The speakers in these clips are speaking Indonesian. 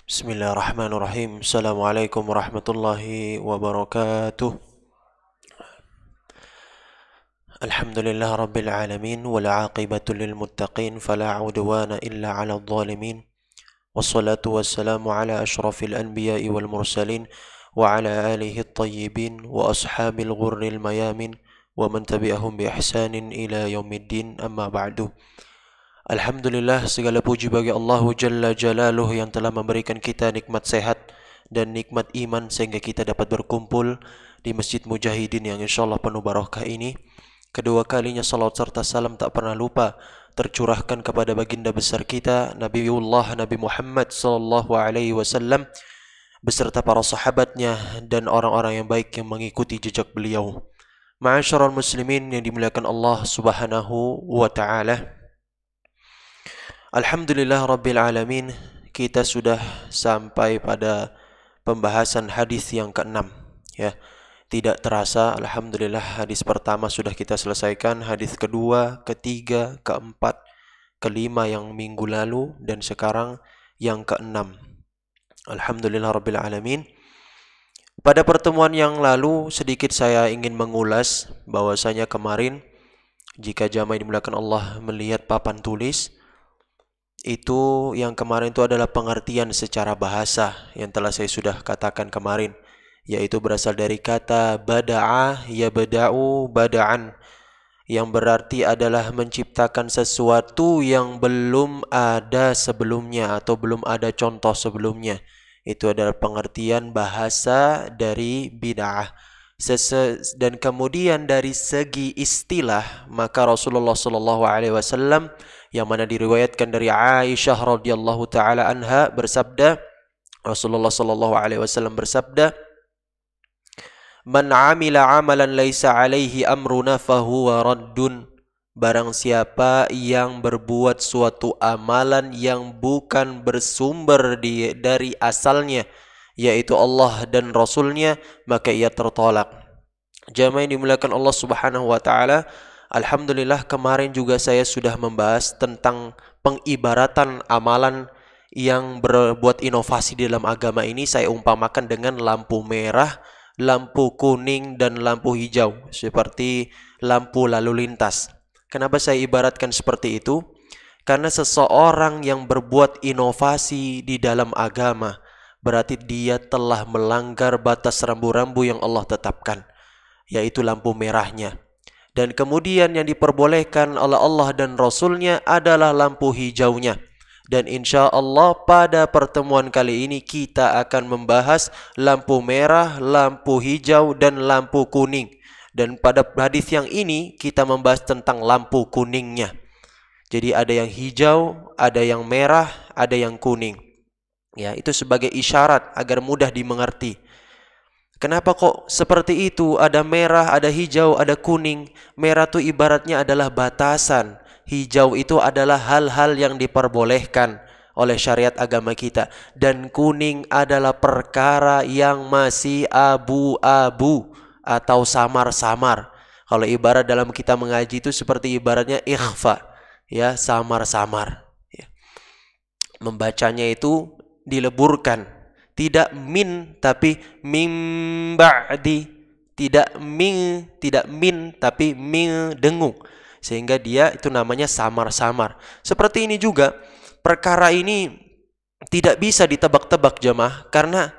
Bismillahirrahmanirrahim. Assalamualaikum warahmatullahi wabarakatuh. Alhamdulillah rabbil alamin wal aqibatu lil muttaqin fala udwana illa 'alal zalimin. Wassalatu wassalamu ala asyrafil anbiya'i wal mursalin wa ala alihi at-tayyibin wa ashabil ghurril mayamin wa man tabi'ahum bi ihsanin ila yaumiddin. Amma ba'du. Alhamdulillah, segala puji bagi Allah Jalla Jalaluh yang telah memberikan kita nikmat sehat dan nikmat iman sehingga kita dapat berkumpul di Masjid Mujahidin yang insyaallah penuh barakah ini. Kedua kalinya salawat serta salam tak pernah lupa tercurahkan kepada baginda besar kita Nabiullah Nabi Muhammad sallallahu alaihi wasallam beserta para sahabatnya dan orang-orang yang baik yang mengikuti jejak beliau. Ma'asyiral muslimin yang dimuliakan Allah Subhanahu wa taala. Alhamdulillah Rabbil Alamin, kita sudah sampai pada pembahasan hadis yang ke-6 ya. Tidak terasa, Alhamdulillah hadis pertama sudah kita selesaikan, hadis kedua, ketiga, keempat, kelima yang minggu lalu, dan sekarang yang ke-6. Alhamdulillah Rabbil Alamin. Pada pertemuan yang lalu sedikit saya ingin mengulas bahwasanya kemarin jika jamaah dimuliakan Allah melihat papan tulis, itu yang kemarin itu adalah pengertian secara bahasa yang telah saya sudah katakan kemarin, yaitu berasal dari kata bada'a yabda'u bada'an, yang berarti adalah menciptakan sesuatu yang belum ada sebelumnya atau belum ada contoh sebelumnya. Itu adalah pengertian bahasa dari bid'ah. Dan kemudian dari segi istilah, maka Rasulullah sallallahu alaihi wasallam yang mana diriwayatkan dari Aisyah radhiyallahu taala anha bersabda, Rasulullah sallallahu alaihi wasallam bersabda, "Man 'amila 'amalan laisa 'alaihi amruna fahuwa raddun." Barang siapa yang berbuat suatu amalan yang bukan bersumber dari asalnya, yaitu Allah dan Rasulnya, maka ia tertolak. Jamaah yang dimuliakan Allah Subhanahu wa taala, alhamdulillah kemarin juga saya sudah membahas tentang pengibaratan amalan yang berbuat inovasi di dalam agama ini. Saya umpamakan dengan lampu merah, lampu kuning, dan lampu hijau, seperti lampu lalu lintas. Kenapa saya ibaratkan seperti itu? Karena seseorang yang berbuat inovasi di dalam agama, berarti dia telah melanggar batas rambu-rambu yang Allah tetapkan, yaitu lampu merahnya. Dan kemudian yang diperbolehkan oleh Allah dan Rasulnya adalah lampu hijaunya. Dan insya Allah pada pertemuan kali ini kita akan membahas lampu merah, lampu hijau, dan lampu kuning. Dan pada hadis yang ini kita membahas tentang lampu kuningnya. Jadi ada yang hijau, ada yang merah, ada yang kuning. Ya, itu sebagai isyarat agar mudah dimengerti. Kenapa kok seperti itu? Ada merah, ada hijau, ada kuning. Merah itu ibaratnya adalah batasan. Hijau itu adalah hal-hal yang diperbolehkan oleh syariat agama kita. Dan kuning adalah perkara yang masih abu-abu atau samar-samar. Kalau ibarat dalam kita mengaji itu seperti ibaratnya ikhfa, ya, samar-samar. Ya. Membacanya itu dileburkan, tidak min tapi mim ba'di, tidak min tapi min dengung, sehingga dia itu namanya samar-samar. Seperti ini juga, perkara ini tidak bisa ditebak-tebak jemaah, karena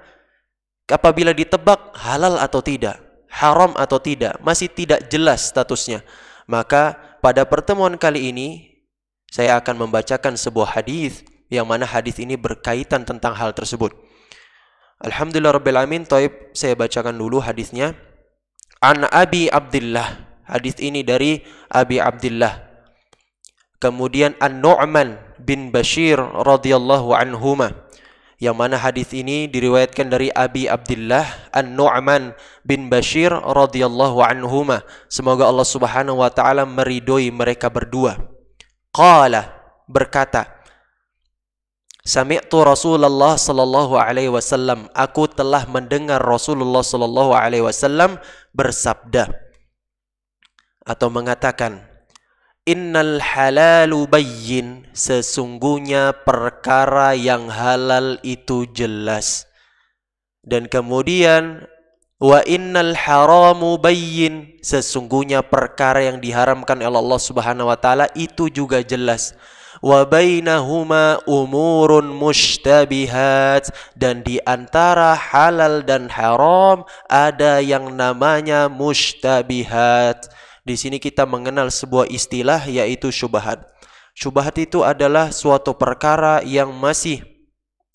apabila ditebak halal atau tidak, haram atau tidak, masih tidak jelas statusnya. Maka pada pertemuan kali ini saya akan membacakan sebuah hadis yang mana hadis ini berkaitan tentang hal tersebut. Alhamdulillah Rabbil Alamin. Taib, saya bacakan dulu hadisnya. An Abi Abdillah. Hadis ini dari Abi Abdillah. Kemudian An-Nu'man bin Bashir radhiyallahu anhuma. Yang mana hadis ini diriwayatkan dari Abi Abdullah An-Nu'man bin Bashir radhiyallahu anhuma. Semoga Allah Subhanahu wa taala meridhoi mereka berdua. Qala, berkata, Sami'tu Rasulullah sallallahu alaihi wasallam, aku telah mendengar Rasulullah sallallahu alaihi wasallam bersabda atau mengatakan, Innal halalu bayyin, sesungguhnya perkara yang halal itu jelas. Dan kemudian wa innal haramu bayyin, sesungguhnya perkara yang diharamkan oleh Allah Subhanahu wa taala itu juga jelas. Wa bainahuma umurun mushtabihat, dan di antara halal dan haram ada yang namanya mushtabihat. Di sini kita mengenal sebuah istilah yaitu syubhat. Syubhat itu adalah suatu perkara yang masih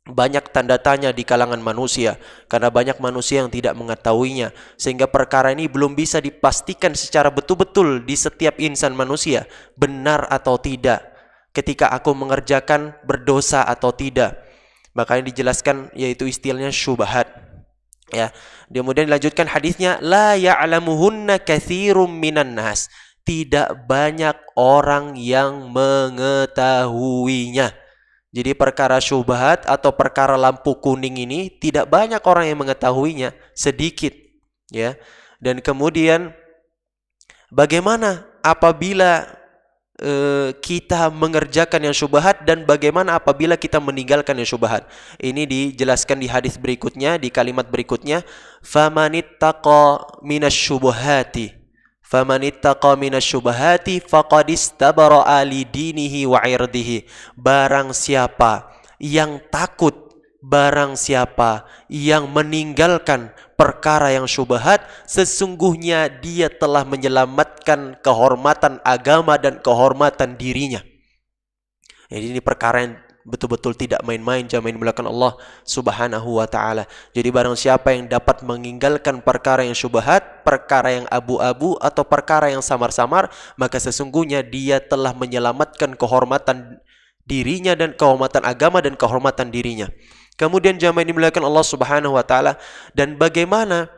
banyak tanda tanya di kalangan manusia, karena banyak manusia yang tidak mengetahuinya, sehingga perkara ini belum bisa dipastikan secara betul-betul di setiap insan manusia, benar atau tidak, ketika aku mengerjakan berdosa atau tidak. Makanya dijelaskan yaitu istilahnya syubhat. Ya, kemudian dilanjutkan hadisnya, la ya'lamuhunna katsirum minan nas, tidak banyak orang yang mengetahuinya. Jadi perkara syubhat atau perkara lampu kuning ini tidak banyak orang yang mengetahuinya, sedikit, ya. Dan kemudian bagaimana apabila kita mengerjakan yang syubhat, dan bagaimana apabila kita meninggalkan yang syubhat? Ini dijelaskan di hadis berikutnya, di kalimat berikutnya, famanittaqa minasyubuhati faqad istabara'a li dinihi wa 'irdihi. Barang siapa yang takut, barang siapa yang meninggalkan perkara yang syubhat, sesungguhnya dia telah menyelamatkan kehormatan agama dan kehormatan dirinya. Jadi ini perkara yang betul-betul tidak main-main, jangan main-main Allah Subhanahu wa taala. Jadi barang siapa yang dapat meninggalkan perkara yang syubhat, perkara yang abu-abu atau perkara yang samar-samar, maka sesungguhnya dia telah menyelamatkan kehormatan dirinya dan kehormatan agama dan kehormatan dirinya. Kemudian jamaah ini dimuliakan Allah Subhanahu wa taala, dan bagaimana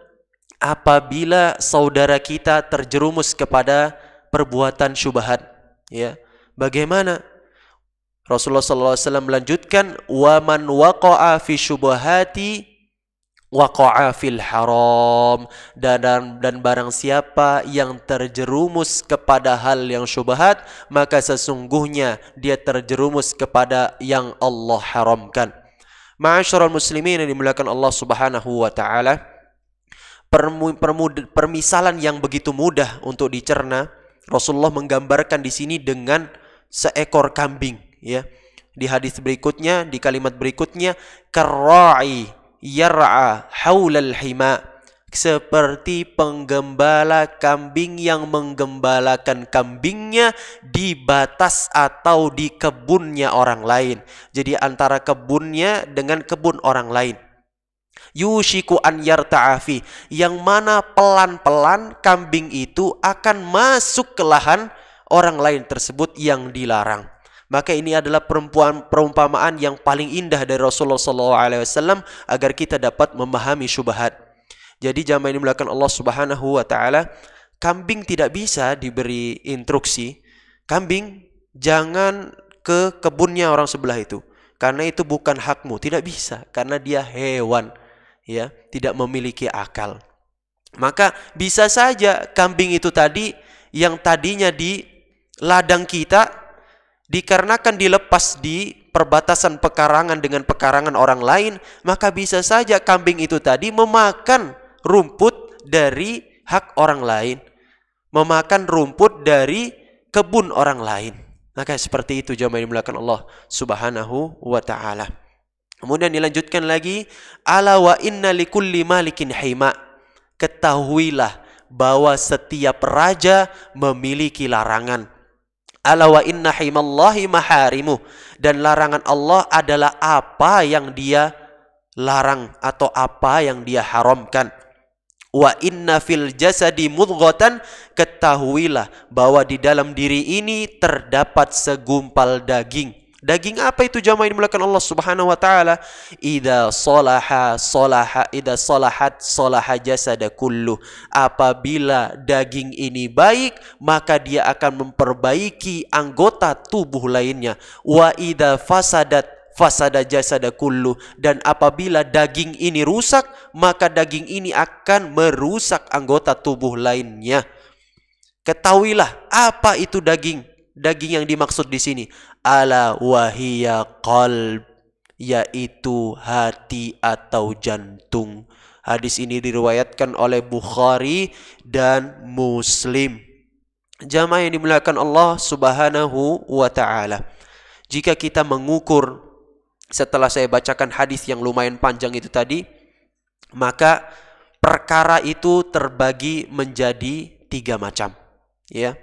apabila saudara kita terjerumus kepada perbuatan syubhat, ya? Bagaimana? Rasulullah sallallahu alaihi wasallam melanjutkan, wa man waqa'a fi syubhati waqa'a fil haram, dan barang siapa yang terjerumus kepada hal yang syubhat, maka sesungguhnya dia terjerumus kepada yang Allah haramkan. Ma'asyiral muslimin yang dimuliakan Allah Subhanahu wa taala, permisalan yang begitu mudah untuk dicerna, Rasulullah menggambarkan di sini dengan seekor kambing, ya. Di hadis berikutnya, di kalimat berikutnya, karra'i yar'a haulal hima, seperti penggembala kambing yang menggembalakan kambingnya di batas atau di kebunnya orang lain. Jadi antara kebunnya dengan kebun orang lain. Yushiku an yarta'afi, yang mana pelan-pelan kambing itu akan masuk ke lahan orang lain tersebut yang dilarang. Maka ini adalah perumpamaan yang paling indah dari Rasulullah SAW agar kita dapat memahami syubhat. Jadi jamaah ini dimuliakan Allah Subhanahu wa taala, kambing tidak bisa diberi instruksi, kambing jangan ke kebunnya orang sebelah itu, karena itu bukan hakmu, tidak bisa, karena dia hewan, ya, tidak memiliki akal. Maka bisa saja kambing itu tadi, yang tadinya di ladang kita, dikarenakan dilepas di perbatasan pekarangan dengan pekarangan orang lain, maka bisa saja kambing itu tadi memakan rumput dari hak orang lain, memakan rumput dari kebun orang lain. Maka seperti itu jamaah yang dimuliakan Allah Subhanahu wa taala. Kemudian dilanjutkan lagi, ala wa inna likulli malikin hima, ketahuilah bahwa setiap raja memiliki larangan. Ala wa inna himallahi maharimu, dan larangan Allah adalah apa yang dia larang atau apa yang dia haramkan. Wa inna fil jasadi mudghatan, ketahuilah bahwa di dalam diri ini terdapat segumpal daging. Daging apa itu jamaah yang dimuliakan Allah Subhanahu wa taala? Idza salahat salaha jasada kullu. Apabila daging ini baik, maka dia akan memperbaiki anggota tubuh lainnya. Wa idza fasadat fasada jasada kullu. Dan apabila daging ini rusak, maka daging ini akan merusak anggota tubuh lainnya. Ketahuilah apa itu daging. Daging yang dimaksud di sini, ala wahiya qalb, yaitu hati atau jantung. Hadis ini diriwayatkan oleh Bukhari dan Muslim. Jamaah yang dimuliakan Allah Subhanahu wa taala. Jika kita mengukur setelah saya bacakan hadis yang lumayan panjang itu tadi, maka perkara itu terbagi menjadi 3 macam, ya.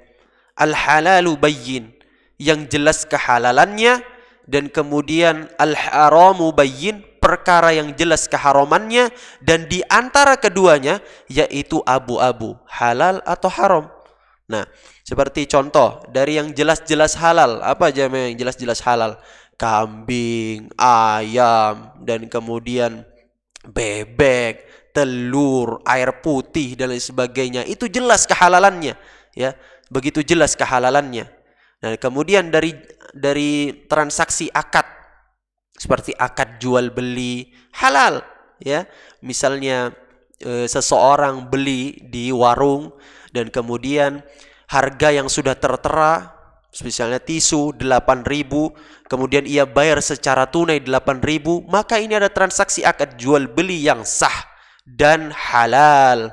Al-halalu bayyin, yang jelas kehalalannya, dan kemudian al-haramu bayyin, perkara yang jelas keharamannya, dan di antara keduanya yaitu abu-abu, halal atau haram. Nah, seperti contoh dari yang jelas-jelas halal, apa aja yang jelas-jelas halal? Kambing, ayam, dan kemudian bebek, telur, air putih dan lain sebagainya. Itu jelas kehalalannya, ya. Begitu jelas kehalalannya. Nah, kemudian dari transaksi akad, seperti akad jual beli, halal, ya. Misalnya seseorang beli di warung dan kemudian harga yang sudah tertera, misalnya tisu 8.000, kemudian ia bayar secara tunai 8.000, maka ini ada transaksi akad jual beli yang sah dan halal,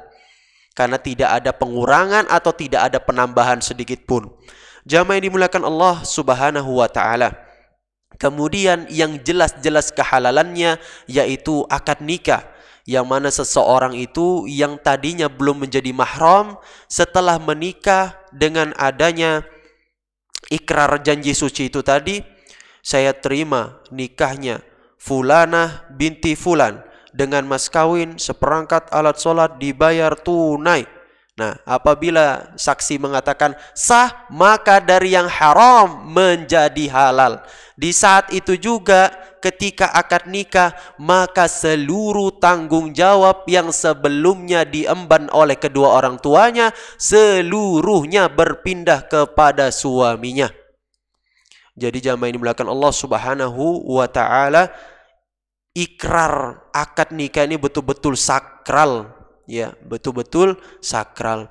karena tidak ada pengurangan atau tidak ada penambahan sedikit pun. Jamaah yang dimuliakan Allah Subhanahu wa taala. Kemudian yang jelas-jelas kehalalannya yaitu akad nikah, yang mana seseorang itu yang tadinya belum menjadi mahram, setelah menikah dengan adanya ikrar janji suci itu tadi, saya terima nikahnya Fulanah binti Fulan dengan mas kawin seperangkat alat sholat dibayar tunai. Nah, apabila saksi mengatakan sah, maka dari yang haram menjadi halal. Di saat itu juga ketika akad nikah, maka seluruh tanggung jawab yang sebelumnya diemban oleh kedua orang tuanya, seluruhnya berpindah kepada suaminya. Jadi jamaah ini dimuliakan Allah Subhanahu wa taala, ikrar akad nikah ini betul-betul sakral, ya, betul-betul sakral.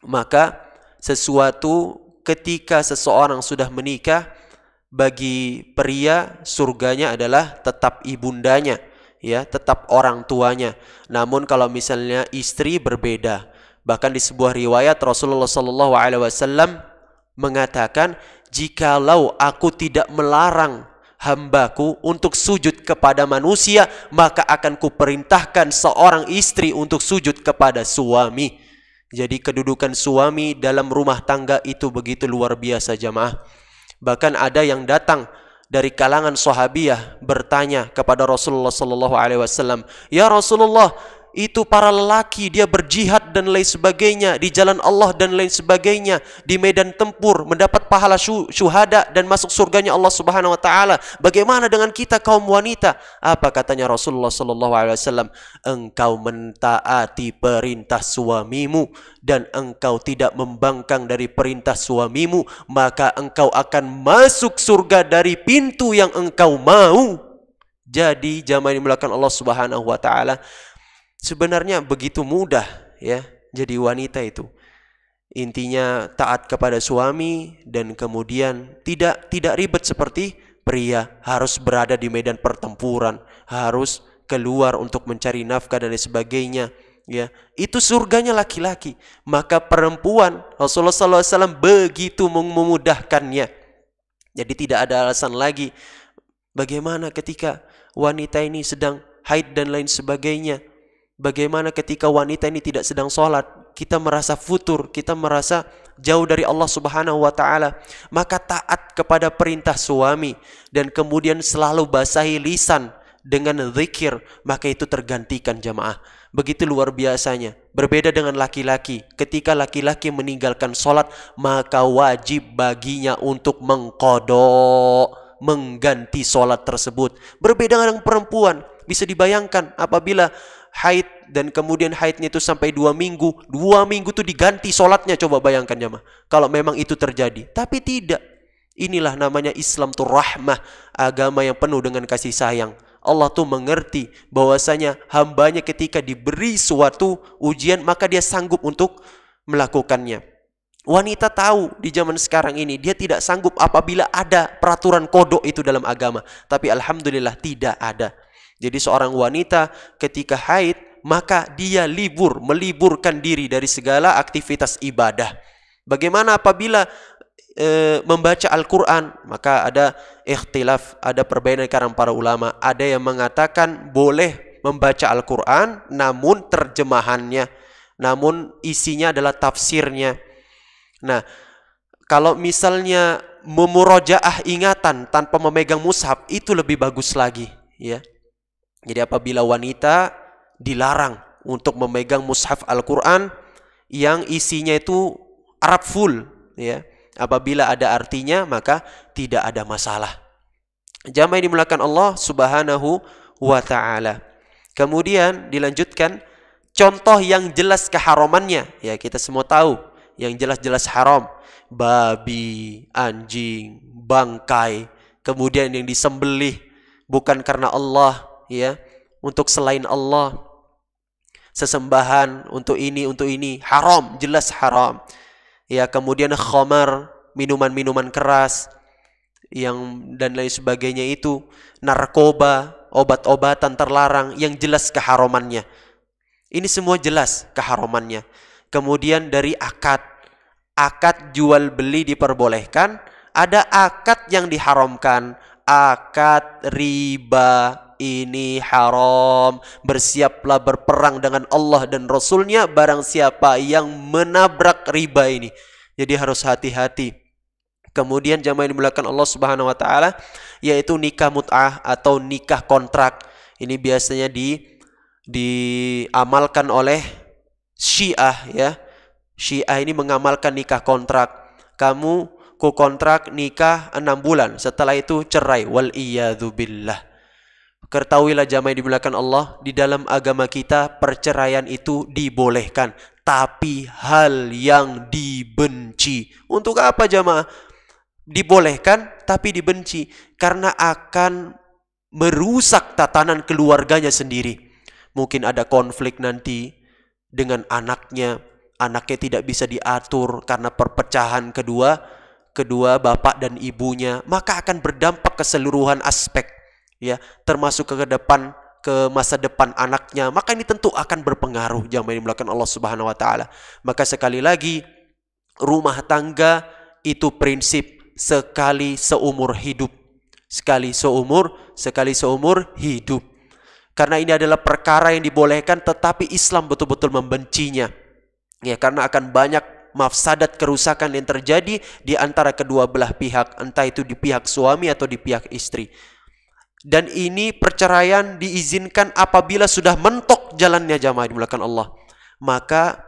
Maka sesuatu ketika seseorang sudah menikah, bagi pria surganya adalah tetap ibundanya, ya, tetap orang tuanya. Namun kalau misalnya istri berbeda. Bahkan di sebuah riwayat Rasulullah SAW mengatakan, jikalau aku tidak melarang hambaku untuk sujud kepada manusia, maka akan kuperintahkan seorang istri untuk sujud kepada suami. Jadi kedudukan suami dalam rumah tangga itu begitu luar biasa jamaah. Bahkan ada yang datang dari kalangan sahabiyah bertanya kepada Rasulullah SAW, ya Rasulullah, itu para lelaki dia berjihad dan lain sebagainya di jalan Allah dan lain sebagainya, di medan tempur mendapat pahala syuhada dan masuk surganya Allah Subhanahu wa taala. Bagaimana dengan kita kaum wanita? Apa katanya Rasulullah SAW? Engkau mentaati perintah suamimu dan engkau tidak membangkang dari perintah suamimu, maka engkau akan masuk surga dari pintu yang engkau mau. Jadi jamaah yang dimuliakan Allah Subhanahu wa taala, sebenarnya begitu mudah, ya, jadi wanita itu. Intinya taat kepada suami dan kemudian tidak ribet seperti pria, harus berada di medan pertempuran, harus keluar untuk mencari nafkah dan lain sebagainya, ya. Itu surganya laki-laki. Maka perempuan Rasulullah SAW begitu memudahkannya. Jadi tidak ada alasan lagi. Bagaimana ketika wanita ini sedang haid dan lain sebagainya? Bagaimana ketika wanita ini tidak sedang sholat? Kita merasa futur, kita merasa jauh dari Allah Subhanahu wa taala. Maka taat kepada perintah suami dan kemudian selalu basahi lisan dengan zikir, maka itu tergantikan jamaah. Begitu luar biasanya. Berbeda dengan laki-laki. Ketika laki-laki meninggalkan sholat, maka wajib baginya untuk mengqadha, mengganti sholat tersebut. Berbeda dengan perempuan. Bisa dibayangkan apabila haid dan kemudian haidnya itu sampai 2 minggu. 2 minggu itu diganti sholatnya. Coba bayangkan jemaah. Kalau memang itu terjadi. Tapi tidak. Inilah namanya Islam tuh rahmah. Agama yang penuh dengan kasih sayang. Allah tuh mengerti bahwasanya hambanya ketika diberi suatu ujian maka dia sanggup untuk melakukannya. Wanita tahu di zaman sekarang ini dia tidak sanggup apabila ada peraturan kodok itu dalam agama. Tapi alhamdulillah tidak ada. Jadi seorang wanita ketika haid maka dia meliburkan diri dari segala aktivitas ibadah. Bagaimana apabila membaca Al-Quran? Maka ada ikhtilaf, ada perbedaan kalangan para ulama. Ada yang mengatakan boleh membaca Al-Quran namun terjemahannya, namun isinya adalah tafsirnya. Nah, kalau misalnya memurojaah ingatan tanpa memegang mushaf itu lebih bagus lagi, ya. Jadi apabila wanita dilarang untuk memegang mushaf Al-Quran yang isinya itu Arab full, ya. Apabila ada artinya maka tidak ada masalah. Jamaah yang dimuliakan Allah Subhanahu wa ta'ala. Kemudian dilanjutkan contoh yang jelas keharamannya. Ya, kita semua tahu yang jelas-jelas haram. Babi, anjing, bangkai, kemudian yang disembelih bukan karena Allah, ya, untuk selain Allah. Sesembahan untuk ini haram, jelas haram. Ya, kemudian khamar, minuman-minuman keras yang dan lain sebagainya itu, narkoba, obat-obatan terlarang yang jelas keharamannya. Ini semua jelas keharamannya. Kemudian dari akad jual beli diperbolehkan, ada akad yang diharamkan, akad riba. Ini haram. Bersiaplah berperang dengan Allah dan Rasulnya barang siapa yang menabrak riba ini. Jadi harus hati-hati. Kemudian jamaah yang dimuliakan Allah Subhanahu wa taala, yaitu nikah mut'ah atau nikah kontrak. Ini biasanya diamalkan oleh Syiah, ya. Syiah ini mengamalkan nikah kontrak. Kamu ku kontrak nikah 6 bulan, setelah itu cerai. Wal iyadzu billah. Ketahuilah jamaah yang dimuliakan Allah, di dalam agama kita perceraian itu dibolehkan, tapi hal yang dibenci. Untuk apa jamaah? Dibolehkan tapi dibenci karena akan merusak tatanan keluarganya sendiri. Mungkin ada konflik nanti dengan anaknya tidak bisa diatur karena perpecahan kedua bapak dan ibunya, maka akan berdampak keseluruhan aspek, ya, termasuk ke masa depan anaknya. Maka ini tentu akan berpengaruh jamaah yang dimuliakan Allah Subhanahu wa taala. Maka sekali lagi, rumah tangga itu prinsip sekali seumur hidup. Sekali seumur hidup. Karena ini adalah perkara yang dibolehkan tetapi Islam betul-betul membencinya. Ya, karena akan banyak mafsadat kerusakan yang terjadi di antara kedua belah pihak, entah itu di pihak suami atau di pihak istri. Dan ini perceraian diizinkan apabila sudah mentok jalannya jamaah dimuliakan Allah. Maka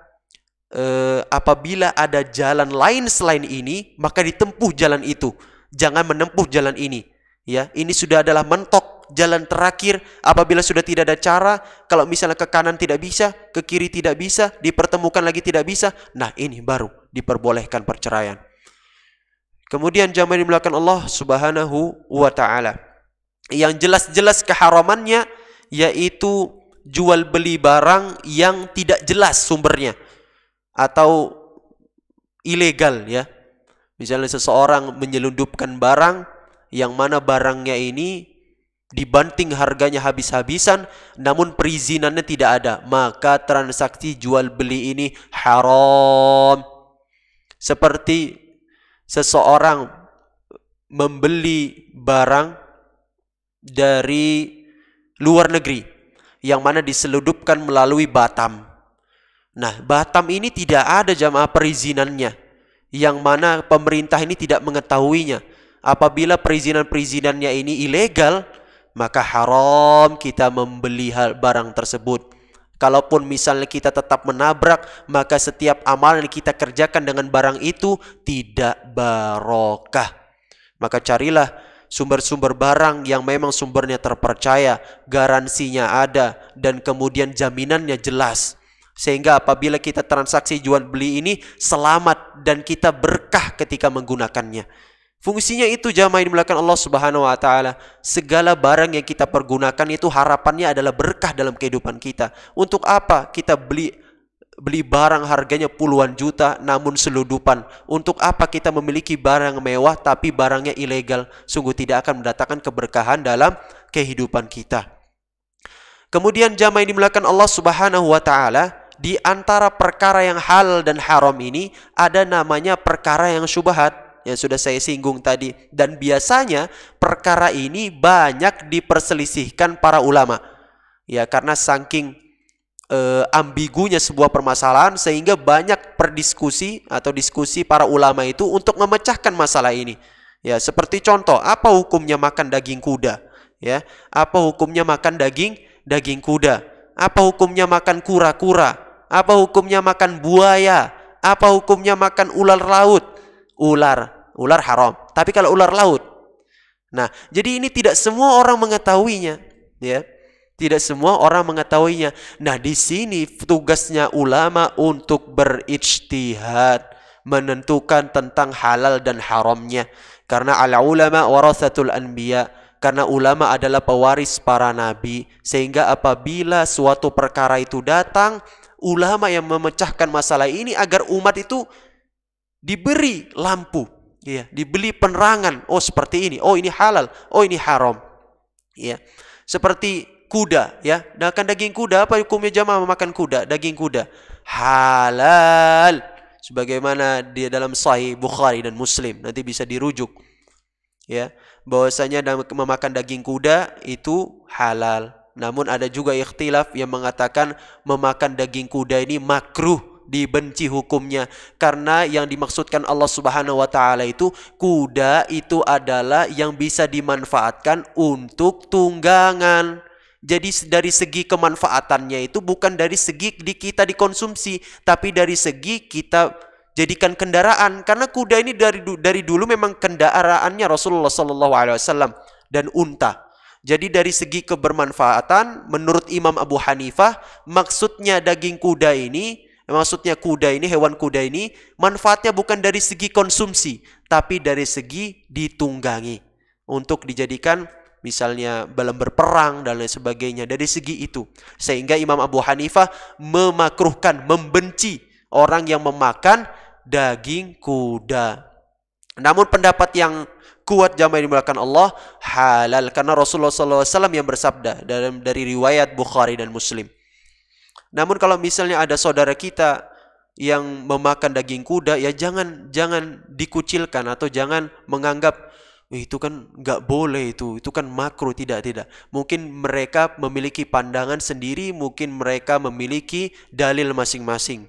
apabila ada jalan lain selain ini, maka ditempuh jalan itu. Jangan menempuh jalan ini. Ya, ini sudah adalah mentok jalan terakhir. Apabila sudah tidak ada cara, kalau misalnya ke kanan tidak bisa, ke kiri tidak bisa, dipertemukan lagi tidak bisa, nah ini baru diperbolehkan perceraian. Kemudian jamaah dimuliakan Allah Subhanahu wa ta'ala, yang jelas-jelas keharamannya yaitu jual beli barang yang tidak jelas sumbernya atau ilegal, ya. Misalnya seseorang menyelundupkan barang yang mana barangnya ini dibanting harganya habis-habisan namun perizinannya tidak ada, maka transaksi jual beli ini haram. Seperti seseorang membeli barang dari luar negeri yang mana diselundupkan melalui Batam. Nah, Batam ini tidak ada jamaah perizinannya, yang mana pemerintah ini tidak mengetahuinya. Apabila perizinan-perizinannya ini ilegal, maka haram kita membeli barang tersebut. Kalaupun misalnya kita tetap menabrak, maka setiap amal yang kita kerjakan dengan barang itu tidak barokah. Maka carilah sumber-sumber barang yang memang sumbernya terpercaya, garansinya ada, dan kemudian jaminannya jelas. Sehingga apabila kita transaksi jual beli ini selamat dan kita berkah ketika menggunakannya. Fungsinya itu jamaah yang dimuliakan Allah Subhanahu wa taala. Segala barang yang kita pergunakan itu harapannya adalah berkah dalam kehidupan kita. Untuk apa kita beli barang harganya puluhan juta namun seludupan? Untuk apa kita memiliki barang mewah tapi barangnya ilegal? Sungguh tidak akan mendatangkan keberkahan dalam kehidupan kita. Kemudian jamaah yang dimuliakan Allah Subhanahu wa taala, di antara perkara yang halal dan haram ini ada namanya perkara yang syubhat yang sudah saya singgung tadi, dan biasanya perkara ini banyak diperselisihkan para ulama. Ya, karena saking ambigunya sebuah permasalahan sehingga banyak perdiskusi atau diskusi para ulama itu untuk memecahkan masalah ini. Ya, seperti contoh, apa hukumnya makan daging kuda? Ya, apa hukumnya makan daging kuda? Apa hukumnya makan kura-kura? Apa hukumnya makan buaya? Apa hukumnya makan ular laut? Ular haram. Tapi kalau ular laut, nah, jadi ini tidak semua orang mengetahuinya, ya. Tidak semua orang mengetahuinya. Nah, di sini tugasnya ulama untuk berijtihad, menentukan tentang halal dan haramnya. Karena al-ulama warathatul anbiya, karena ulama adalah pewaris para nabi. Sehingga apabila suatu perkara itu datang, ulama yang memecahkan masalah ini agar umat itu diberi lampu, ya, diberi penerangan. Oh, seperti ini. Oh, ini halal. Oh, ini haram. Ya. Seperti kuda, ya. Makan daging kuda, apa hukumnya jamaah memakan kuda? Daging kuda halal, sebagaimana di dalam Sahih Bukhari dan Muslim, nanti bisa dirujuk, ya, bahwasanya memakan daging kuda itu halal. Namun ada juga ikhtilaf yang mengatakan memakan daging kuda ini makruh, dibenci hukumnya, karena yang dimaksudkan Allah Subhanahu wa taala itu kuda itu adalah yang bisa dimanfaatkan untuk tunggangan. Jadi dari segi kemanfaatannya itu bukan dari segi kita dikonsumsi, tapi dari segi kita jadikan kendaraan. Karena kuda ini dari dulu memang kendaraannya Rasulullah SAW dan unta. Jadi dari segi kebermanfaatan, menurut Imam Abu Hanifah, maksudnya kuda ini, hewan kuda ini, manfaatnya bukan dari segi konsumsi, tapi dari segi ditunggangi untuk dijadikan misalnya dalam berperang dan lain sebagainya. Dari segi itu, sehingga Imam Abu Hanifah memakruhkan, membenci orang yang memakan daging kuda. Namun pendapat yang kuat jamaah yang dimuliakan Allah, halal, karena Rasulullah SAW yang bersabda dari riwayat Bukhari dan Muslim. Namun kalau misalnya ada saudara kita yang memakan daging kuda, ya jangan dikucilkan atau jangan menganggap itu kan nggak boleh, itu kan makruh. Tidak. Mungkin mereka memiliki pandangan sendiri, mungkin mereka memiliki dalil masing-masing.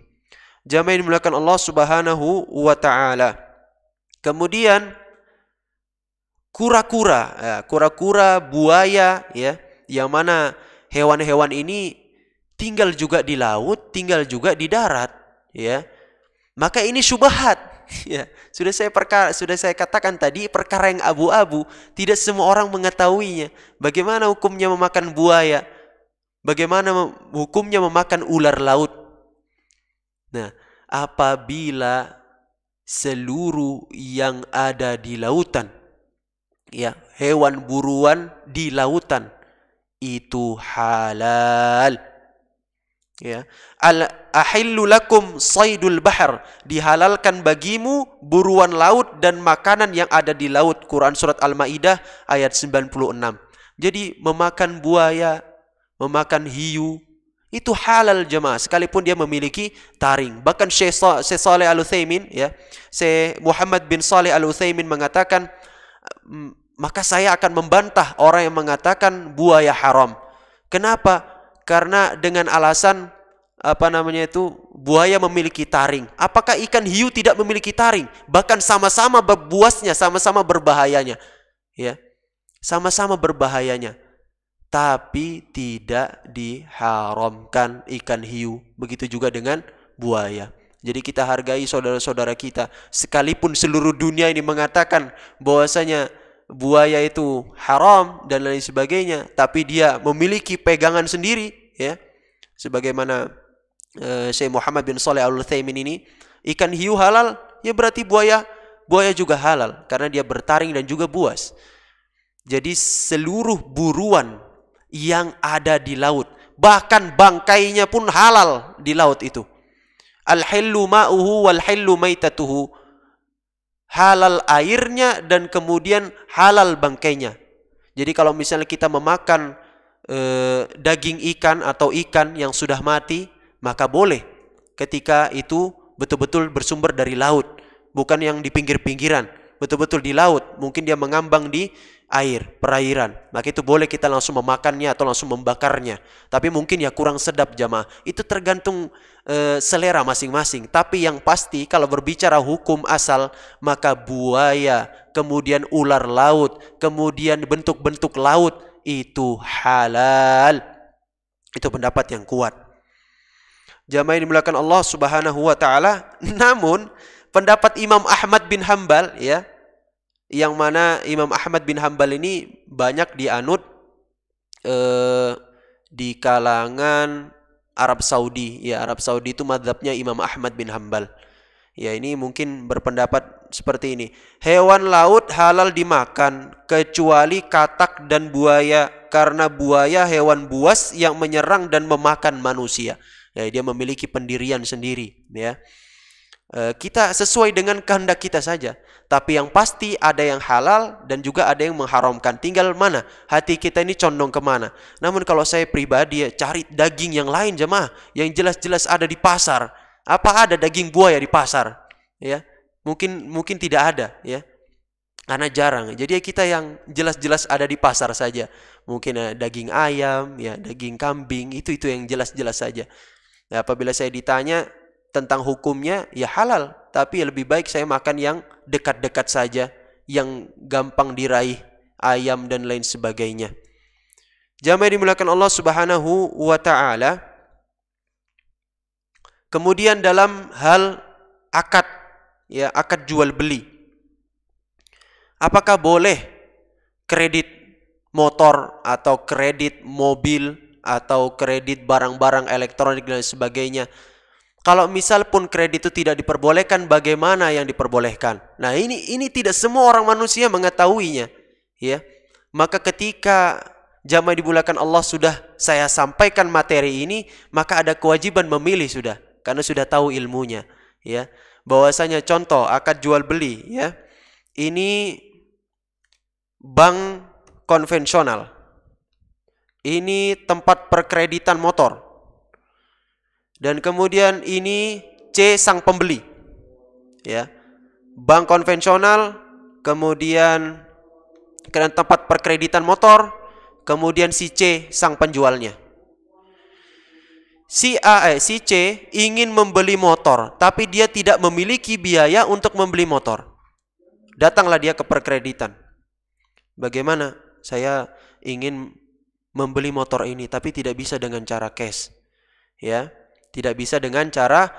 Jamaah yang dimuliakan Allah Subhanahu wa taala. Kemudian kura-kura, buaya, ya, yang mana hewan-hewan ini tinggal juga di laut, tinggal juga di darat, ya. Maka ini syubhat. Ya, sudah saya katakan tadi, perkara yang abu-abu, tidak semua orang mengetahuinya. Bagaimana hukumnya memakan buaya? Bagaimana hukumnya memakan ular laut? Nah, apabila seluruh yang ada di lautan, ya, hewan buruan di lautan itu halal. Ya, al-ahillu lakum saydul bahr, dihalalkan bagimu buruan laut dan makanan yang ada di laut. Quran surat Al-Maidah ayat 96. Jadi memakan buaya, memakan hiu itu halal jemaah, sekalipun dia memiliki taring. Bahkan Syekh Shalih Al-Utsaimin, ya, Syekh Muhammad bin Shalih Al-Utsaimin mengatakan, maka saya akan membantah orang yang mengatakan buaya haram. Kenapa? Karena dengan alasan buaya memiliki taring. Apakah ikan hiu tidak memiliki taring? Bahkan sama-sama berbuasnya, sama-sama berbahayanya. Ya. Sama-sama berbahayanya. Tapi tidak diharamkan ikan hiu. Begitu juga dengan buaya. Jadi kita hargai saudara-saudara kita. Sekalipun seluruh dunia ini mengatakan bahwasanya buaya itu haram dan lain sebagainya, tapi dia memiliki pegangan sendiri, ya, sebagaimana Syekh Muhammad bin Shalih Al-Utsaimin ini, ikan hiu halal, ya berarti buaya juga halal karena dia bertaring dan juga buas. Jadi seluruh buruan yang ada di laut, bahkan bangkainya pun halal di laut itu. Al-hillu ma'uhu wal-hillu maitatuhu. Halal airnya dan kemudian halal bangkainya. Jadi kalau misalnya kita memakan daging ikan atau ikan yang sudah mati, maka boleh ketika itu betul-betul bersumber dari laut, bukan yang di pinggir-pinggiran, betul-betul di laut, mungkin dia mengambang di air, perairan, maka itu boleh kita langsung memakannya atau langsung membakarnya. Tapi mungkin ya kurang sedap jamaah. Itu tergantung selera masing-masing. Tapi yang pasti kalau berbicara hukum asal, maka buaya, kemudian ular laut, kemudian bentuk-bentuk laut itu halal. Itu pendapat yang kuat. Jamaah yang dimuliakan Allah Subhanahu wa taala. Namun pendapat Imam Ahmad bin Hambal, ya, yang mana Imam Ahmad bin Hambal ini banyak dianut di kalangan Arab Saudi. Ya, Arab Saudi itu mazhabnya Imam Ahmad bin Hambal. Ya, ini mungkin berpendapat seperti ini. Hewan laut halal dimakan kecuali katak dan buaya, karena buaya hewan buas yang menyerang dan memakan manusia. Ya, dia memiliki pendirian sendiri, ya. Kita sesuai dengan kehendak kita saja. Tapi yang pasti ada yang halal dan juga ada yang mengharamkan. Tinggal mana hati kita ini condong kemana. Namun kalau saya pribadi ya, cari daging yang lain jemaah, yang jelas-jelas ada di pasar. Apa ada daging buaya di pasar? Ya, mungkin tidak ada, ya, karena jarang. Jadi kita yang jelas-jelas ada di pasar saja. Mungkin daging ayam, ya, daging kambing, itu yang jelas-jelas saja. Nah, apabila saya ditanya tentang hukumnya, ya halal, tapi lebih baik saya makan yang dekat-dekat saja, yang gampang diraih, ayam dan lain sebagainya. Jamaah dimuliakan Allah Subhanahu wa taala. Kemudian dalam hal akad, ya, akad jual beli. Apakah boleh kredit motor atau kredit mobil atau kredit barang-barang elektronik dan sebagainya? Kalau misal pun kredit itu tidak diperbolehkan, bagaimana yang diperbolehkan? Nah, ini tidak semua orang manusia mengetahuinya, ya. Maka ketika jamaah dimuliakan Allah sudah saya sampaikan materi ini, maka ada kewajiban memilih sudah, karena sudah tahu ilmunya, ya. Bahwasanya contoh akad jual beli, ya. Ini bank konvensional. Ini tempat perkreditan motor. Dan kemudian ini C sang pembeli, ya, bank konvensional, kemudian tempat perkreditan motor, kemudian si C sang penjualnya. Si C ingin membeli motor, tapi dia tidak memiliki biaya untuk membeli motor. Datanglah dia ke perkreditan. Bagaimana? Saya ingin membeli motor ini, tapi tidak bisa dengan cara cash, ya. Tidak bisa dengan cara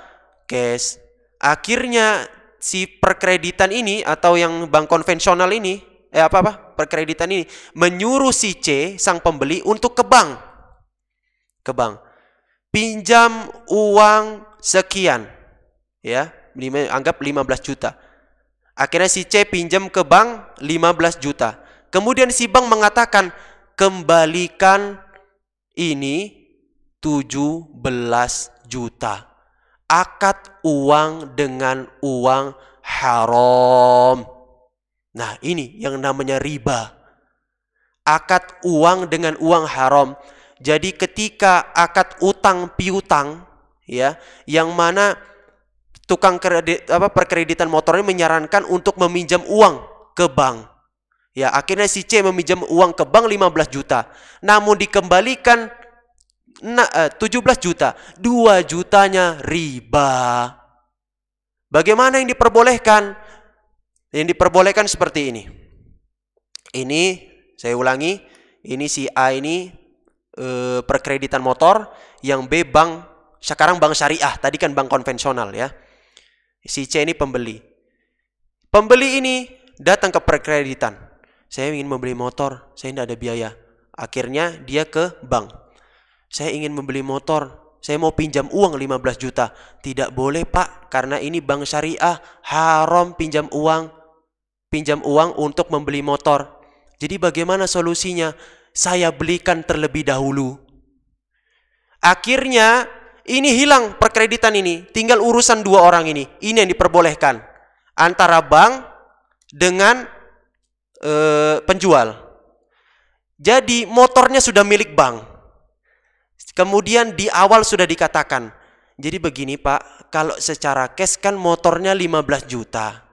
cash. Akhirnya si perkreditan ini atau yang bank konvensional ini, perkreditan ini menyuruh si C sang pembeli untuk ke bank. Pinjam uang sekian, ya, anggap 15 juta. Akhirnya si C pinjam ke bank 15 juta. Kemudian si bank mengatakan, kembalikan ini 17 juta. Akad uang dengan uang haram. Nah, ini yang namanya riba. Akad uang dengan uang haram. Jadi ketika akad utang piutang, ya, yang mana tukang perkreditan motornya menyarankan untuk meminjam uang ke bank. Ya, akhirnya si C meminjam uang ke bank 15 juta. Namun dikembalikan 17 juta, 2 jutanya riba. Bagaimana yang diperbolehkan? Yang diperbolehkan seperti ini. Ini, saya ulangi, ini si A ini perkreditan motor, yang B bank, sekarang bank syariah, tadi kan bank konvensional, ya. Si C ini pembeli. Pembeli ini datang ke perkreditan. Saya ingin membeli motor, saya tidak ada biaya. Akhirnya dia ke bank. Saya ingin membeli motor, saya mau pinjam uang 15 juta. Tidak boleh Pak, karena ini bank syariah, haram pinjam uang untuk membeli motor. Jadi bagaimana solusinya? Saya belikan terlebih dahulu. Akhirnya ini hilang perkreditan ini, tinggal urusan dua orang ini. Ini yang diperbolehkan antara bank dengan penjual. Jadi motornya sudah milik bank. Kemudian di awal sudah dikatakan, jadi begini Pak, kalau secara cash kan motornya 15 juta.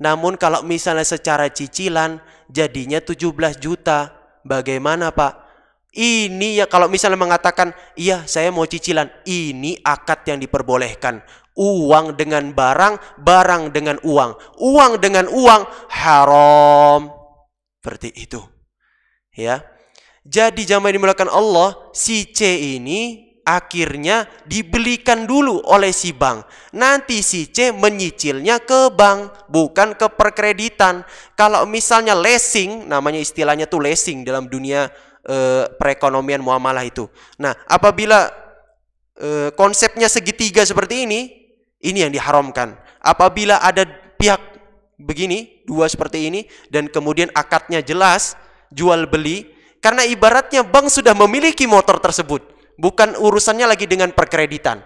Namun kalau misalnya secara cicilan jadinya 17 juta. Bagaimana Pak? Ini ya kalau misalnya mengatakan, iya saya mau cicilan, ini akad yang diperbolehkan. Uang dengan barang, barang dengan uang. Uang dengan uang haram. Seperti itu. Ya. Jadi jamaah dimulakan Allah, si C ini akhirnya dibelikan dulu oleh si bank. Nanti si C menyicilnya ke bank, bukan ke perkreditan. Kalau misalnya leasing, namanya istilahnya tuh leasing dalam dunia perekonomian muamalah itu. Nah, apabila konsepnya segitiga seperti ini yang diharamkan. Apabila ada pihak begini, dua seperti ini, dan kemudian akadnya jelas, jual beli, karena ibaratnya bank sudah memiliki motor tersebut, bukan urusannya lagi dengan perkreditan.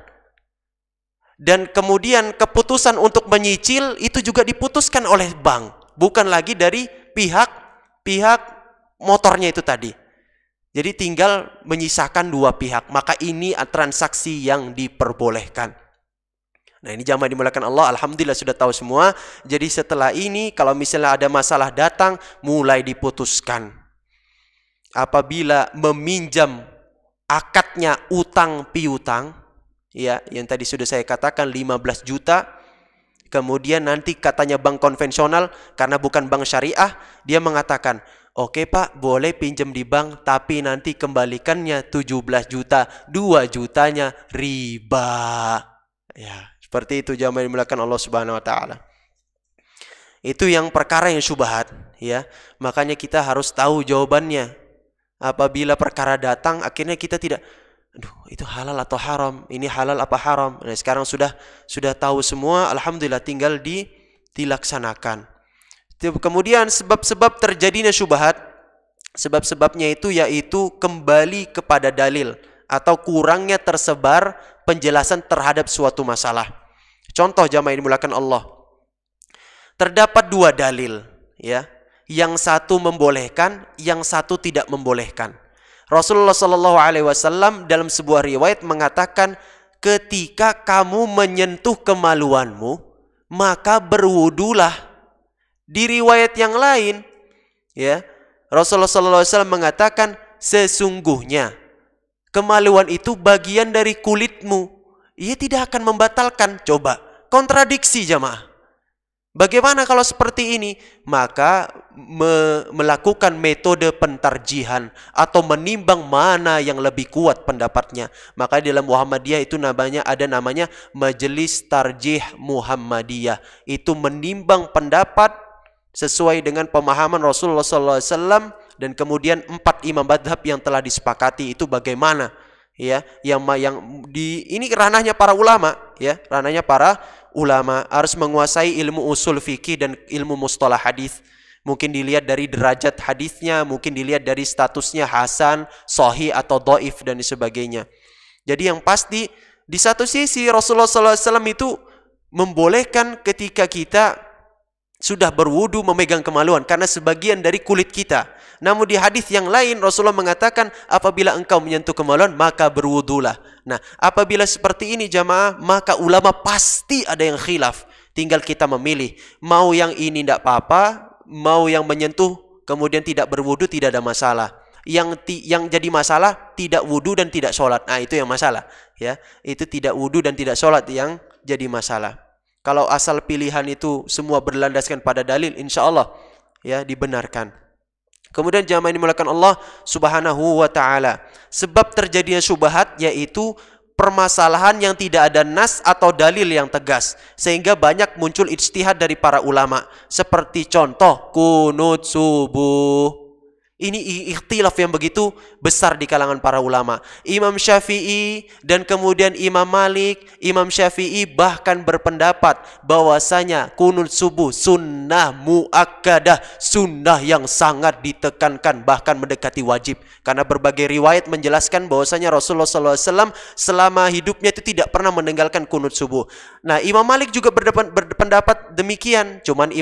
Dan kemudian keputusan untuk menyicil itu juga diputuskan oleh bank, bukan lagi dari pihak motornya itu tadi. Jadi tinggal menyisakan dua pihak, maka ini transaksi yang diperbolehkan. Nah ini jamaah dimulakan Allah, alhamdulillah sudah tahu semua. Jadi setelah ini kalau misalnya ada masalah datang, mulai diputuskan. Apabila meminjam akadnya utang piutang, ya yang tadi sudah saya katakan 15 juta, kemudian nanti katanya bank konvensional karena bukan bank syariah, dia mengatakan, oke Pak, boleh pinjam di bank, tapi nanti kembalikannya 17 juta, 2 jutanya riba. Ya, seperti itu jamaah yang dimuliakan Allah Subhanahu wa taala. Itu yang perkara yang syubhat, ya. Makanya kita harus tahu jawabannya. Apabila perkara datang, akhirnya kita tidak, aduh itu halal atau haram, ini halal apa haram. Nah sekarang sudah tahu semua, alhamdulillah tinggal dilaksanakan. Kemudian sebab-sebab terjadinya syubhat, sebab-sebabnya itu yaitu kembali kepada dalil atau kurangnya tersebar penjelasan terhadap suatu masalah. Contoh jamaah yang dimuliakan Allah, terdapat dua dalil, ya. Yang satu membolehkan, yang satu tidak membolehkan. Rasulullah Shallallahu Alaihi Wasallam dalam sebuah riwayat mengatakan, ketika kamu menyentuh kemaluanmu, maka berwudulah. Di riwayat yang lain, ya Rasulullah Shallallahu Alaihi Wasallam mengatakan, sesungguhnya kemaluan itu bagian dari kulitmu. Ia tidak akan membatalkan. Coba kontradiksi jamaah. Bagaimana kalau seperti ini? Maka melakukan metode pentarjihan atau menimbang mana yang lebih kuat pendapatnya. Maka dalam Muhammadiyah itu ada namanya Majelis Tarjih Muhammadiyah. Itu menimbang pendapat sesuai dengan pemahaman Rasulullah SAW dan kemudian 4 imam madhab yang telah disepakati itu bagaimana? Ya, ini ranahnya para ulama, ya, ranahnya para ulama harus menguasai ilmu usul fikih dan ilmu mustalah hadis. Mungkin dilihat dari derajat hadisnya, mungkin dilihat dari statusnya hasan, sahih atau dhaif dan sebagainya. Jadi yang pasti di satu sisi Rasulullah SAW itu membolehkan ketika kita sudah berwudu memegang kemaluan karena sebagian dari kulit kita. Namun di hadis yang lain Rasulullah mengatakan apabila engkau menyentuh kemaluan maka berwudulah. Nah, apabila seperti ini jamaah, maka ulama pasti ada yang khilaf. Tinggal kita memilih. Mau yang ini tidak apa-apa, mau yang menyentuh kemudian tidak berwudu tidak ada masalah. Yang jadi masalah tidak wudu dan tidak sholat. Nah, itu yang masalah. Ya, itu tidak wudu dan tidak sholat yang jadi masalah. Kalau asal pilihan itu semua berlandaskan pada dalil, insya Allah ya dibenarkan. Kemudian jamaah yang dimuliakan Allah Subhanahu wa taala, sebab terjadinya syubhat yaitu permasalahan yang tidak ada nas atau dalil yang tegas, sehingga banyak muncul ijtihad dari para ulama. Seperti contoh kunut subuh. Ini ikhtilaf yang begitu besar di kalangan para ulama. Imam Syafi'i dan kemudian Imam Malik, Imam Syafi'i bahkan berpendapat bahwasanya kunut subuh sunnah muakkadah, sunnah yang sangat ditekankan, bahkan mendekati wajib. Karena berbagai riwayat menjelaskan bahwasanya Rasulullah SAW selama hidupnya itu tidak pernah meninggalkan kunut subuh. Nah, Imam Malik juga berpendapat demikian. Cuman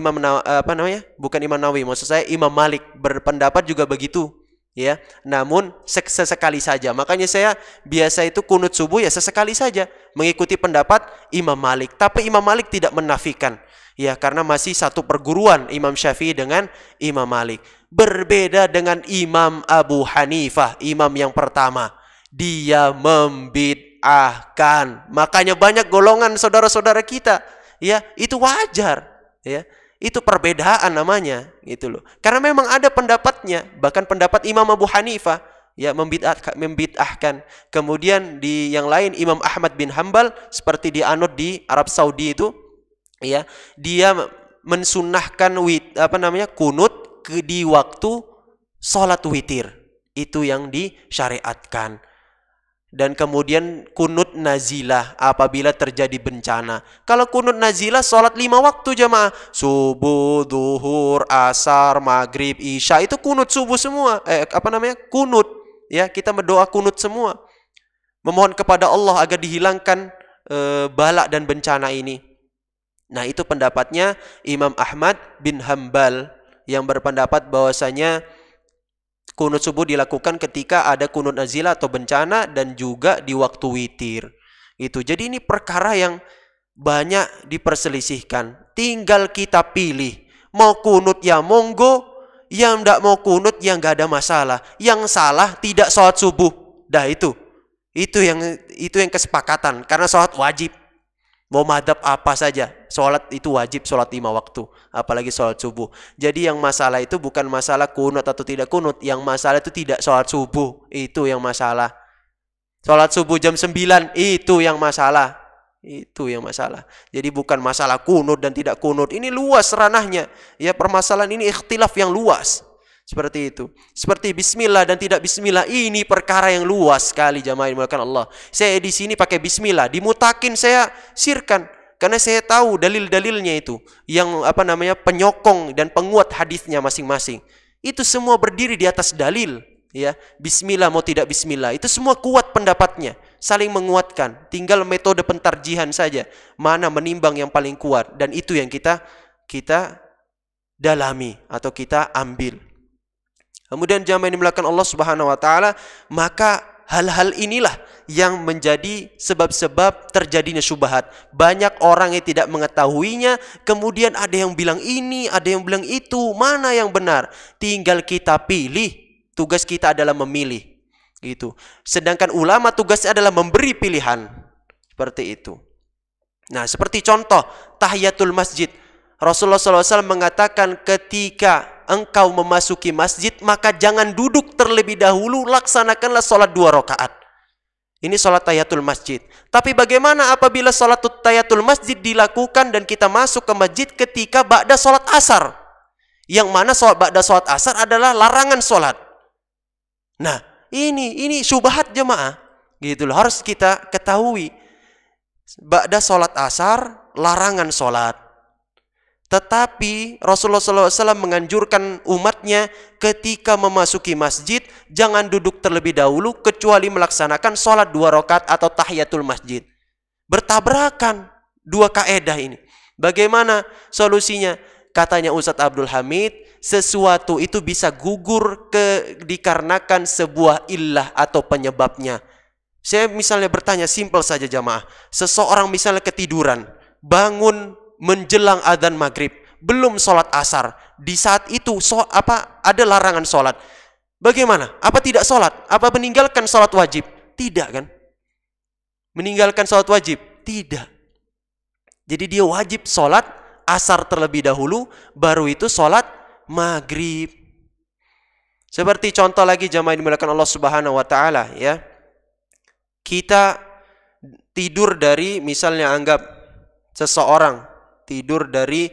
bukan Imam Nawawi, maksud saya Imam Malik berpendapat juga begitu, ya. Namun sesekali saja. Makanya saya biasa itu kunut subuh ya sesekali saja, mengikuti pendapat Imam Malik. Tapi Imam Malik tidak menafikan, ya, karena masih satu perguruan Imam Syafi'i dengan Imam Malik. Berbeda dengan Imam Abu Hanifah, imam yang pertama. Dia membid'ahkan. Makanya banyak golongan saudara-saudara kita, ya, itu wajar, ya. Itu perbedaan namanya, gitu loh. Karena memang ada pendapatnya, bahkan pendapat Imam Abu Hanifah, ya, membid'ahkan. Kemudian di yang lain Imam Ahmad bin Hambal seperti dianut di Arab Saudi itu, ya, dia mensunnahkan kunut di waktu sholat witir. Itu yang disyariatkan. Dan kemudian kunut nazilah apabila terjadi bencana. Kalau kunut nazilah sholat 5 waktu jamaah. Subuh, zuhur, asar, maghrib, isya. Itu kunut subuh semua. Kunut. Ya, kita berdoa kunut semua. Memohon kepada Allah agar dihilangkan bala dan bencana ini. Nah, itu pendapatnya Imam Ahmad bin Hambal yang berpendapat bahwasanya kunut subuh dilakukan ketika ada kunut nazilah atau bencana dan juga di waktu witir. Itu. Jadi ini perkara yang banyak diperselisihkan. Tinggal kita pilih. Mau kunut ya monggo, yang tidak mau kunut ya nggak ada masalah. Yang salah tidak sholat subuh. Dah itu. Itu yang kesepakatan. Karena sholat wajib. Mau madhab apa saja, sholat itu wajib, sholat 5 waktu, apalagi sholat subuh. Jadi yang masalah itu bukan masalah kunut atau tidak kunut, yang masalah itu tidak sholat subuh, itu yang masalah. Sholat subuh jam 9, itu yang masalah. Itu yang masalah. Jadi bukan masalah kunut dan tidak kunut, ini luas ranahnya. Ya, permasalahan ini ikhtilaf yang luas. Seperti itu. Seperti bismillah dan tidak bismillah, ini perkara yang luas sekali jamaah yang dimuliakan Allah. Saya di sini pakai bismillah, dimutakin saya sirkan karena saya tahu dalil-dalilnya itu yang penyokong dan penguat hadisnya masing-masing. Itu semua berdiri di atas dalil, ya. Bismillah mau tidak bismillah, itu semua kuat pendapatnya, saling menguatkan. Tinggal metode pentarjihan saja, mana menimbang yang paling kuat, dan itu yang kita dalami atau kita ambil. Kemudian jamaah yang dimuliakan Allah Subhanahu wa taala, maka hal-hal inilah yang menjadi sebab-sebab terjadinya syubhat. Banyak orang yang tidak mengetahuinya, kemudian ada yang bilang ini, ada yang bilang itu, mana yang benar? Tinggal kita pilih. Tugas kita adalah memilih. Gitu. Sedangkan ulama tugasnya adalah memberi pilihan. Seperti itu. Nah, seperti contoh tahiyatul masjid. Rasulullah SAW mengatakan ketika engkau memasuki masjid, maka jangan duduk terlebih dahulu, laksanakanlah sholat 2 rakaat. Ini sholat tahiyatul masjid. Tapi bagaimana apabila sholat tahiyatul masjid dilakukan dan kita masuk ke masjid ketika ba'da sholat asar? Yang mana ba'da sholat asar adalah larangan sholat. Nah, ini syubhat jemaah. Gitu loh, harus kita ketahui. Ba'da sholat asar, larangan sholat. Tetapi Rasulullah SAW menganjurkan umatnya ketika memasuki masjid, jangan duduk terlebih dahulu kecuali melaksanakan sholat 2 rakaat atau tahiyatul masjid. Bertabrakan 2 kaedah ini. Bagaimana solusinya? Katanya Ustadz Abdul Hamid, sesuatu itu bisa gugur dikarenakan sebuah illah atau penyebabnya. Saya misalnya bertanya, simpel saja jamaah. Seseorang misalnya ketiduran, bangun menjelang adzan maghrib, belum sholat asar. Di saat itu ada larangan sholat. Bagaimana? Apa tidak sholat? Apa meninggalkan sholat wajib? Tidak kan? Meninggalkan sholat wajib? Tidak. Jadi dia wajib sholat asar terlebih dahulu, baru itu sholat maghrib. Seperti contoh lagi jamaah yang dimuliakan Allah Subhanahu wa taala, ya. Kita tidur dari, misalnya anggap seseorang tidur dari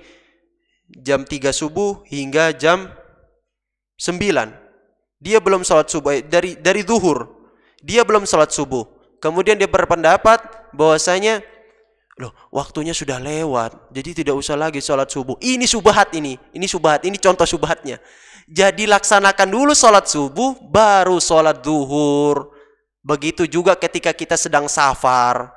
jam 3 subuh hingga jam 9. Dia belum sholat subuh, dari zuhur. Dia belum sholat subuh. Kemudian dia berpendapat bahwasanya, loh, waktunya sudah lewat, jadi tidak usah lagi sholat subuh. Ini subhat ini subhat, ini contoh subhatnya. Jadi laksanakan dulu sholat subuh, baru sholat zuhur. Begitu juga ketika kita sedang safar.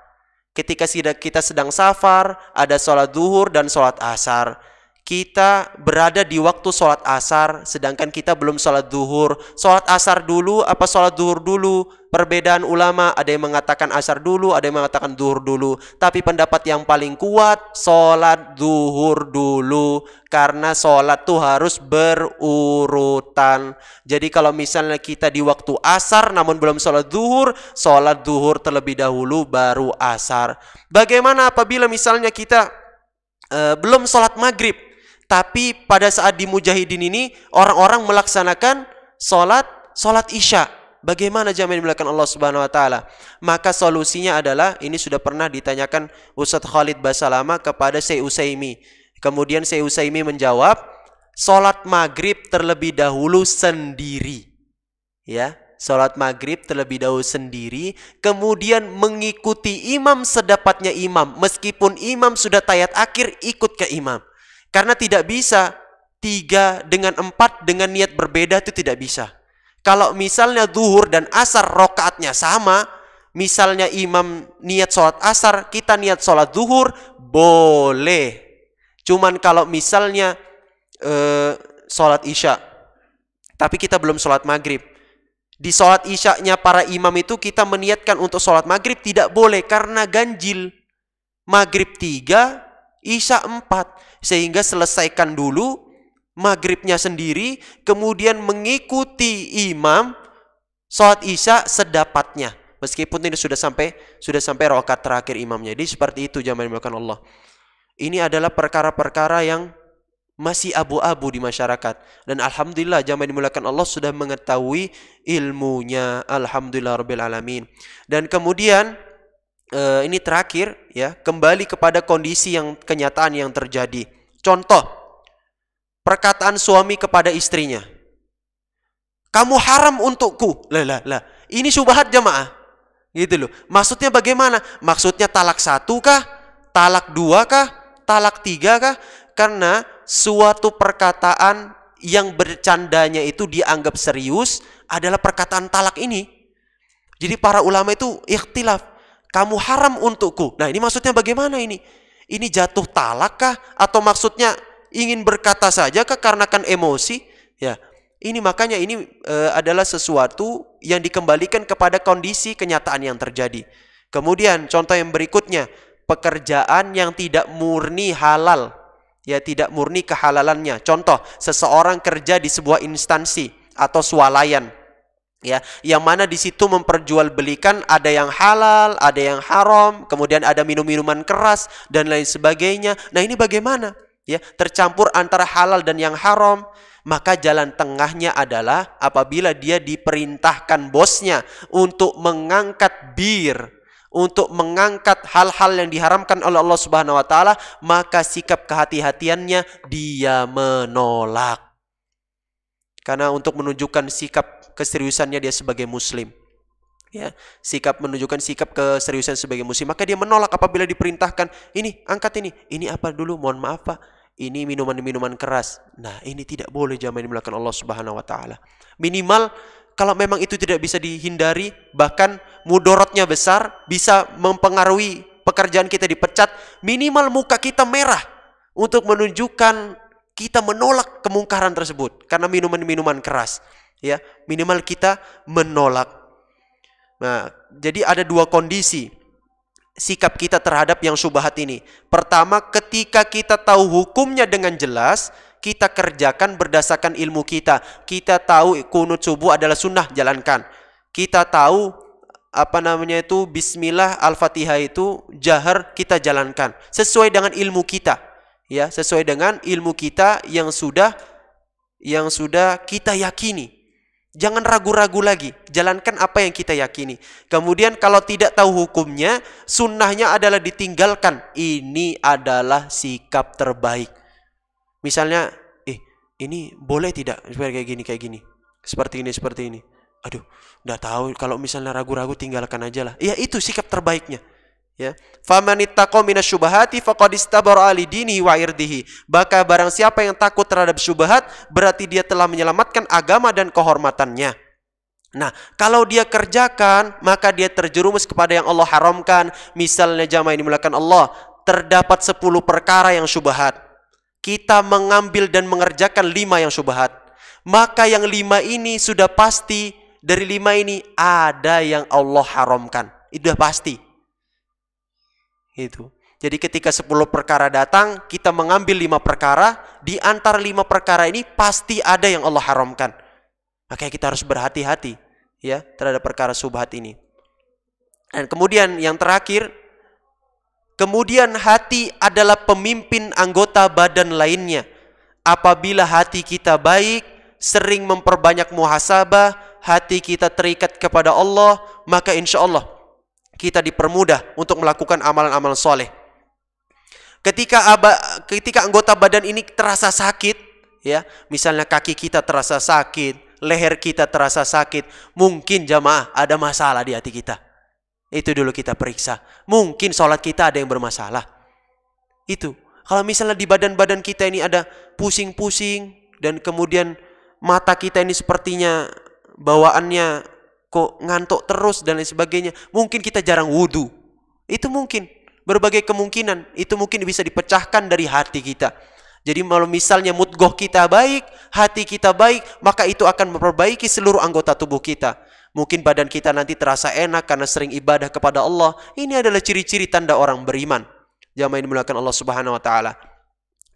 Ketika kita sedang safar, ada sholat zuhur dan sholat asar. Kita berada di waktu sholat asar, sedangkan kita belum sholat zuhur. Sholat asar dulu apa sholat zuhur dulu? Perbedaan ulama, ada yang mengatakan asar dulu, ada yang mengatakan zuhur dulu. Tapi pendapat yang paling kuat, sholat zuhur dulu. Karena sholat itu harus berurutan. Jadi kalau misalnya kita di waktu asar namun belum sholat zuhur terlebih dahulu baru asar. Bagaimana apabila misalnya kita belum sholat maghrib, tapi pada saat di Mujahidin ini orang-orang melaksanakan sholat isya. Bagaimana jamaah dimuliakan Allah Subhanahu wa taala? Maka solusinya adalah, ini sudah pernah ditanyakan Ustadz Khalid Basalama kepada Syekh Utsaimin. Kemudian Syekh Utsaimin menjawab, sholat maghrib terlebih dahulu sendiri. Ya, sholat maghrib terlebih dahulu sendiri, kemudian mengikuti imam sedapatnya imam. Meskipun imam sudah tayat akhir, ikut ke imam. Karena tidak bisa 3 dengan 4 dengan niat berbeda, itu tidak bisa. Kalau misalnya zuhur dan asar rokaatnya sama, misalnya imam niat sholat asar, kita niat sholat zuhur, boleh. Cuman kalau misalnya sholat isya, tapi kita belum sholat maghrib, di sholat isyanya para imam itu kita meniatkan untuk sholat maghrib, tidak boleh karena ganjil. Maghrib 3, isya 4. Sehingga selesaikan dulu maghribnya sendiri, kemudian mengikuti imam sholat isya sedapatnya. Meskipun ini sudah sampai rakaat terakhir imamnya. Jadi seperti itu jamaah dimuliakan Allah. Ini adalah perkara-perkara yang masih abu-abu di masyarakat. Dan alhamdulillah jamaah dimuliakan Allah sudah mengetahui ilmunya. Alhamdulillah rabbil alamin. Dan kemudian ini terakhir ya, kembali kepada kondisi yang kenyataan yang terjadi. Contoh perkataan suami kepada istrinya, kamu haram untukku. Lah. Ini syubhat jamaah. Gitu loh. Maksudnya bagaimana? Maksudnya talak 1 kah? Talak 2 kah? Talak 3 kah? Karena suatu perkataan yang bercandanya itu dianggap serius adalah perkataan talak ini. Jadi para ulama itu ikhtilaf. Kamu haram untukku. Nah, ini maksudnya bagaimana ini? Ini jatuh talak kah? Atau maksudnya ingin berkata saja kah karena kan emosi? Ya, ini makanya ini adalah sesuatu yang dikembalikan kepada kondisi kenyataan yang terjadi. Kemudian contoh yang berikutnya, pekerjaan yang tidak murni halal, ya tidak murni kehalalannya. Contoh, seseorang kerja di sebuah instansi atau swalayan, ya, yang mana di situ memperjualbelikan ada yang halal, ada yang haram, kemudian ada minum-minuman keras dan lain sebagainya. Nah, ini bagaimana? Ya, tercampur antara halal dan yang haram. Maka jalan tengahnya adalah apabila dia diperintahkan bosnya untuk mengangkat bir, untuk mengangkat hal-hal yang diharamkan oleh Allah Subhanahu wa taala, maka sikap kehati-hatiannya dia menolak. Karena untuk menunjukkan sikap keseriusannya dia sebagai muslim. Ya, menunjukkan sikap keseriusan sebagai muslim, maka dia menolak apabila diperintahkan, ini angkat ini apa dulu, mohon maaf Pak, ini minuman-minuman keras. Nah, ini tidak boleh jamaah dimuliakan Allah Subhanahu wa taala. Minimal kalau memang itu tidak bisa dihindari, bahkan mudorotnya besar, bisa mempengaruhi pekerjaan kita dipecat, minimal muka kita merah untuk menunjukkan kita menolak kemungkaran tersebut karena minuman-minuman keras. Ya, minimal kita menolak. Nah, jadi ada 2 kondisi sikap kita terhadap yang syubhat ini. Pertama, ketika kita tahu hukumnya dengan jelas, kita kerjakan berdasarkan ilmu kita. Kita tahu kunut subuh adalah sunnah, jalankan. Kita tahu bismillah al-fatihah itu jahar, kita jalankan sesuai dengan ilmu kita. Ya, sesuai dengan ilmu kita yang sudah kita yakini. Jangan ragu-ragu lagi, jalankan apa yang kita yakini. Kemudian kalau tidak tahu hukumnya, sunnahnya adalah ditinggalkan. Ini adalah sikap terbaik. Misalnya, ini boleh tidak kayak gini, seperti ini. Aduh, nggak tahu. Kalau misalnya ragu-ragu, tinggalkan aja lah. Ya itu sikap terbaiknya. Ya, faman ittaqa minasyubahati faqad istabara li dinihi wa irdihi. Maka barang siapa yang takut terhadap syubhat, berarti dia telah menyelamatkan agama dan kehormatannya. Nah, kalau dia kerjakan, maka dia terjerumus kepada yang Allah haramkan. Misalnya jamaah ini dimuliakan Allah, terdapat 10 perkara yang syubhat. Kita mengambil dan mengerjakan 5 yang syubhat. Maka yang 5 ini sudah pasti, dari 5 ini ada yang Allah haramkan. Itu sudah pasti. Itu. Jadi ketika 10 perkara datang, kita mengambil 5 perkara, di antara 5 perkara ini pasti ada yang Allah haramkan. Makanya kita harus berhati-hati ya terhadap perkara syubhat ini. Dan kemudian yang terakhir, kemudian hati adalah pemimpin anggota badan lainnya. Apabila hati kita baik, sering memperbanyak muhasabah, hati kita terikat kepada Allah, maka insya Allah kita dipermudah untuk melakukan amalan-amalan soleh. Ketika anggota badan ini terasa sakit, ya, misalnya kaki kita terasa sakit, leher kita terasa sakit, mungkin jamaah ada masalah di hati kita. Itu dulu kita periksa. Mungkin sholat kita ada yang bermasalah. Itu. Kalau misalnya di badan-badan kita ini ada pusing-pusing, dan kemudian mata kita ini sepertinya bawaannya kok ngantuk terus dan lain sebagainya, mungkin kita jarang wudu. Itu mungkin, berbagai kemungkinan. Itu mungkin bisa dipecahkan dari hati kita. Jadi kalau misalnya mudghah kita baik, hati kita baik, maka itu akan memperbaiki seluruh anggota tubuh kita. Mungkin badan kita nanti terasa enak karena sering ibadah kepada Allah. Ini adalah ciri-ciri tanda orang beriman. Jamaah yang dimuliakan Allah Subhanahu wa taala.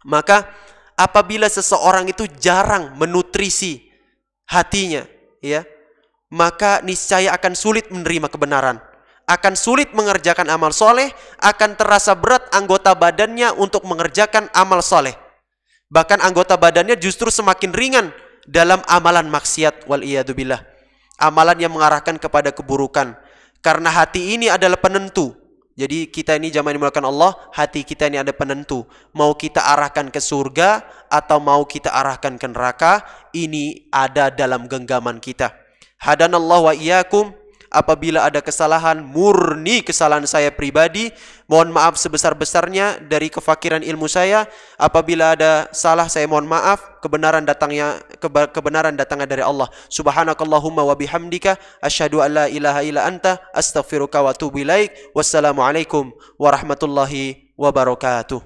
Maka apabila seseorang itu jarang menutrisi hatinya, ya, maka niscaya akan sulit menerima kebenaran, akan sulit mengerjakan amal soleh, akan terasa berat anggota badannya untuk mengerjakan amal soleh. Bahkan anggota badannya justru semakin ringan dalam amalan maksiat, wal iyadu billah, amalan yang mengarahkan kepada keburukan. Karena hati ini adalah penentu. Jadi kita ini jamaah dimuliakan Allah, hati kita ini ada penentu. Mau kita arahkan ke surga atau mau kita arahkan ke neraka, ini ada dalam genggaman kita. Hadanallahu wa iyyakum. Apabila ada kesalahan, murni kesalahan saya pribadi, mohon maaf sebesar-besarnya dari kefakiran ilmu saya. Apabila ada salah, saya mohon maaf. Kebenaran datangnya dari Allah. Subhanakallahumma wa bihamdika asyhadu an la ilaha illa anta astaghfiruka wa atubu ilaik. Wassalamualaikum warahmatullahi wabarakatuh.